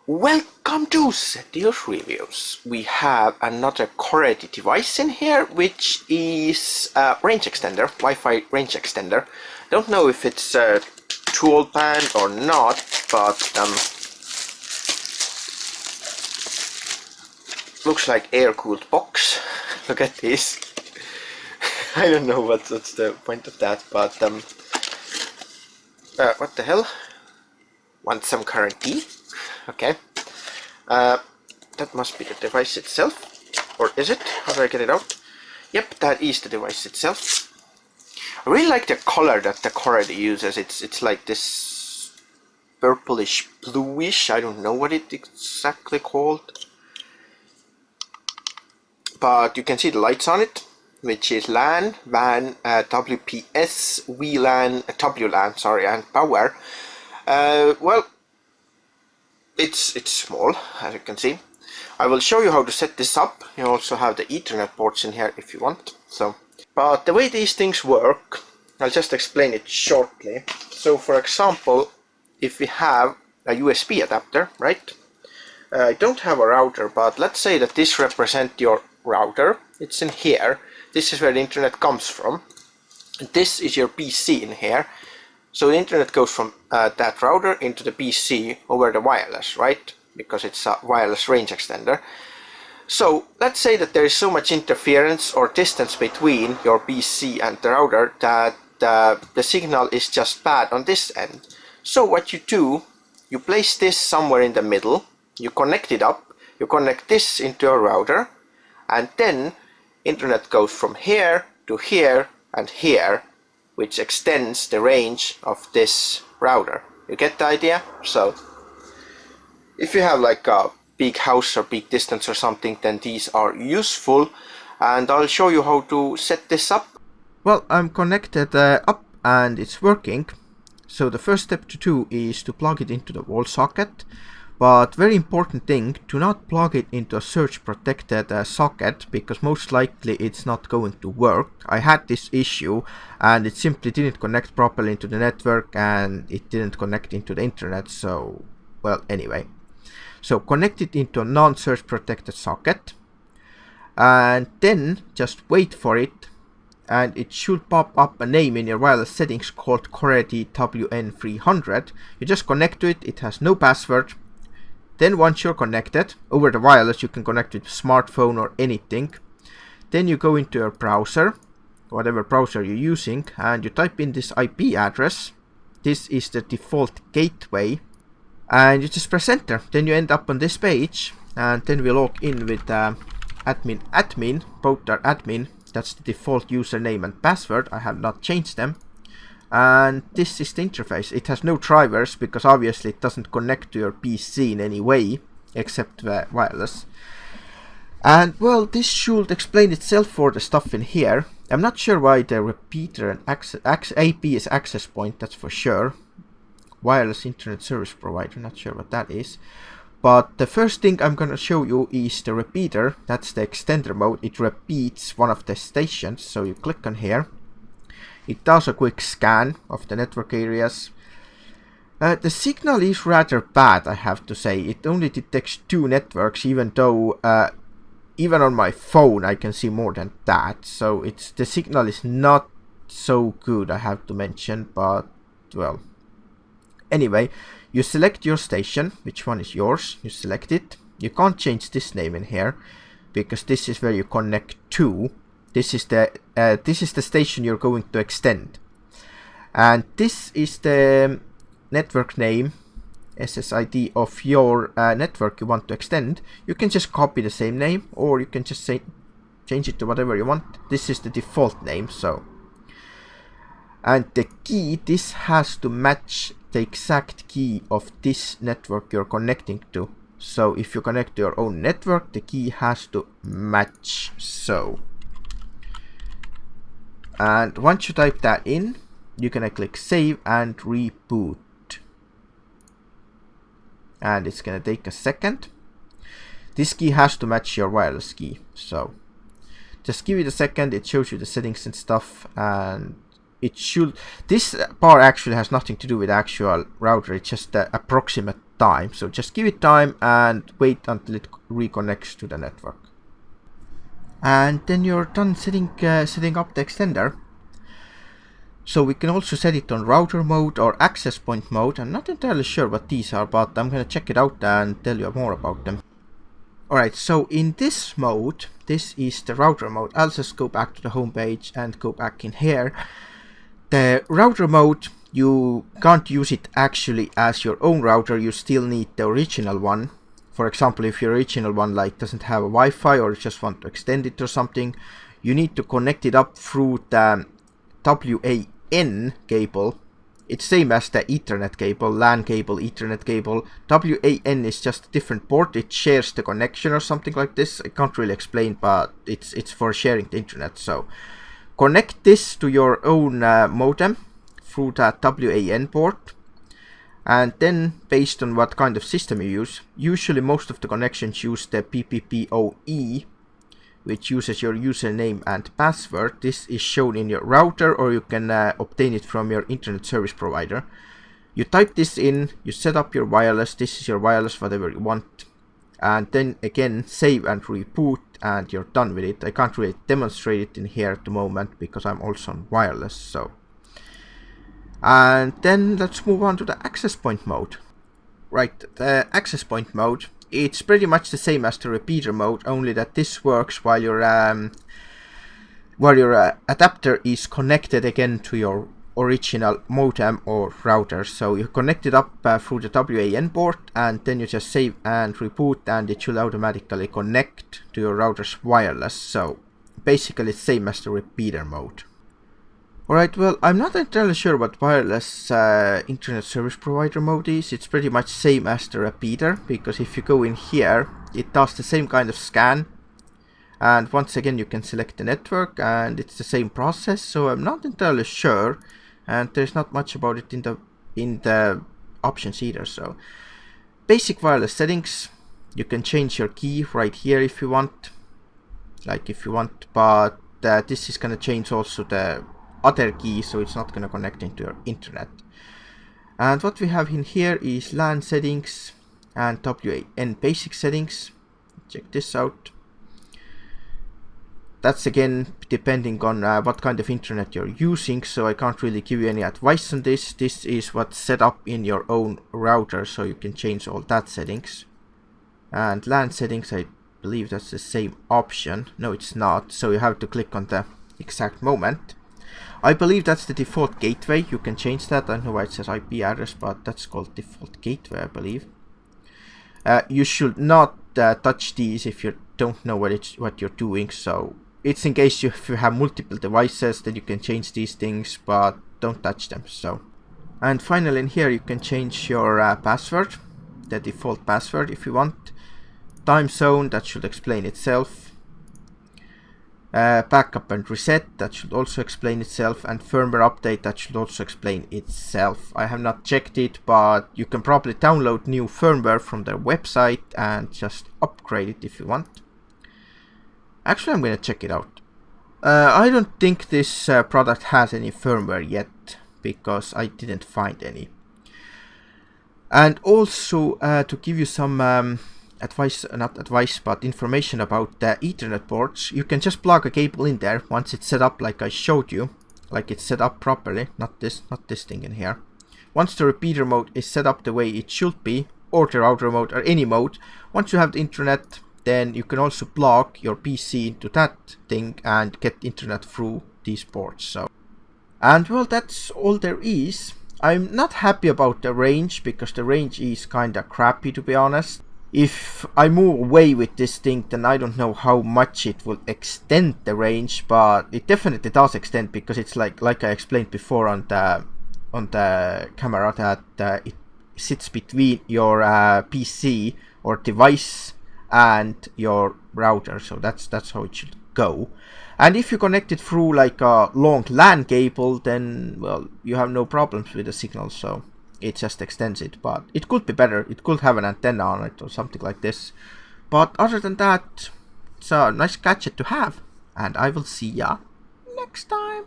Welcome to Setios Reviews. We have another Coredi device in here, which is a range extender, Wi-Fi range extender. Don't know if it's a dual band or not, but looks like air-cooled box. Look at this. I don't know what's the point of that, but what the hell? Want some current key? Okay. That must be the device itself. Or is it? How do I get it out? Yep, that is the device itself. I really like the color that the Coredi uses. It's like this purplish bluish. I don't know what it's exactly called. But you can see the lights on it, which is LAN, WAN, WPS, VLAN, WLAN, sorry, and power. Well, it's small, as you can see. I will show you how to set this up. You also have the Ethernet ports in here if you want. But the way these things work, I'll just explain it shortly. So, for example, if we have a USB adapter, right? I don't have a router, but let's say that this represents your router. It's in here. This is where the internet comes from. This is your PC in here. So the internet goes from that router into the PC over the wireless, right? Because it's a wireless range extender. So let's say that there is so much interference or distance between your PC and the router that the signal is just bad on this end. So what you do, you place this somewhere in the middle, you connect it up, you connect this into your router, and then internet goes from here to here and here, which extends the range of this router. You get the idea? So if you have like a big house or big distance or something, then these are useful, and I'll show you how to set this up. Well, I'm connected up and it's working. So the first step to do is to plug it into the wall socket. But very important thing, do not plug it into a surge protected socket, because most likely it's not going to work. I had this issue and it simply didn't connect properly into the network and it didn't connect into the internet. So, well, anyway. So connect it into a non-surge protected socket and then just wait for it, and it should pop up a name in your wireless settings called Coredi WN300. You just connect to it, it has no password. Then once you're connected, over the wireless you can connect with smartphone or anything. Then you go into your browser, whatever browser you're using, and you type in this IP address. This is the default gateway. And you just press enter. Then you end up on this page, and then we log in with admin, both are admin. That's the default username and password. I have not changed them. And this is the interface. It has no drivers because obviously it doesn't connect to your PC in any way except wireless. And well, this should explain itself for the stuff in here. I'm not sure why the repeater and AP is access point, that's for sure. Wireless internet service provider, not sure what that is. But the first thing I'm gonna show you is the repeater. That's the extender mode. It repeats one of the stations, so you click on here. It does a quick scan of the network areas. The signal is rather bad, I have to say. It only detects 2 networks, even though even on my phone I can see more than that. So the signal is not so good, I have to mention, but well. Anyway, you select your station, which one is yours. You select it. You can't change this name in here because this is where you connect to. This is the station you're going to extend, and this is the network name, SSID of your network you want to extend. You can just copy the same name, or you can just change it to whatever you want. This is the default name. So, and the key, this has to match the exact key of this network you're connecting to. So if you connect to your own network, the key has to match. So. And once you type that in, you can click save and reboot. And it's gonna take a second. This key has to match your wireless key. So just give it a second, it shows you the settings and stuff, and it should, this bar actually has nothing to do with the actual router, it's just the approximate time. So just give it time and wait until it reconnects to the network. And then you're done setting up the extender. So we can also set it on router mode or access point mode. I'm not entirely sure what these are, but I'm gonna check it out and tell you more about them. Alright, so in this mode, this is the router mode. I'll just go back to the home page and go back in here. The router mode, you can't use it actually as your own router. You still need the original one. For example, if your original one like doesn't have a Wi-Fi or you just want to extend it or something, you need to connect it up through the WAN cable. It's same as the Ethernet cable, LAN cable, Ethernet cable. WAN is just a different port. It shares the connection or something like this. I can't really explain, but it's for sharing the internet. So connect this to your own modem through that WAN port. And then based on what kind of system you use, usually most of the connections use the PPPoE, which uses your username and password. This is shown in your router, or you can obtain it from your internet service provider. You type this in, you set up your wireless. This is your wireless, whatever you want. And then again, save and reboot, and you're done with it. I can't really demonstrate it in here at the moment because I'm also on wireless. So, and then let's move on to the access point mode. Right, the access point mode, it's pretty much the same as the repeater mode, only that this works while your adapter is connected again to your original modem or router. So you connect it up through the WAN port, and then you just save and reboot, and it should automatically connect to your router's wireless. So basically it's same as the repeater mode. Alright, well, I'm not entirely sure what wireless internet service provider mode is. It's pretty much same as the repeater, because if you go in here, it does the same kind of scan. And once again, you can select the network, and it's the same process. So I'm not entirely sure, and there's not much about it in the options either. So basic wireless settings, you can change your key right here if you want, but this is gonna change also the other key, so it's not going to connect into your internet. And what we have in here is LAN settings and WAN basic settings. Check this out. That's again depending on what kind of internet you're using, so I can't really give you any advice on this. This is what's set up in your own router, so you can change all that settings. And LAN settings, I believe that's the same option. No, it's not, so you have to click on the exact moment. I believe that's the default gateway. You can change that. I don't know why it says IP address, but that's called default gateway, I believe. You should not touch these if you don't know what you're doing. So it's in case if you have multiple devices, then you can change these things, but don't touch them. So, and finally in here you can change your password, the default password if you want. Time zone, that should explain itself. Backup and reset, that should also explain itself, and firmware update, that should also explain itself. I have not checked it, but you can probably download new firmware from their website and just upgrade it if you want. Actually, I'm going to check it out. I don't think this product has any firmware yet, because I didn't find any. And also to give you some not information about the Ethernet ports, you can just plug a cable in there once it's set up like I showed you, like it's set up properly, not this thing in here. Once the repeater mode is set up the way it should be, or the router mode or any mode, once you have the internet, then you can also plug your PC into that thing and get internet through these ports. So, and well, that's all there is. I'm not happy about the range, because the range is kinda crappy, to be honest. If I move away with this thing, then I don't know how much it will extend the range, but it definitely does extend, because it's like I explained before on the camera, that it sits between your PC or device and your router, so that's how it should go. And if you connect it through like a long LAN cable, then well, you have no problems with the signal, so it just extends it. But it could be better. It could have an antenna on it or something like this. But other than that, it's a nice gadget to have. And I will see ya next time.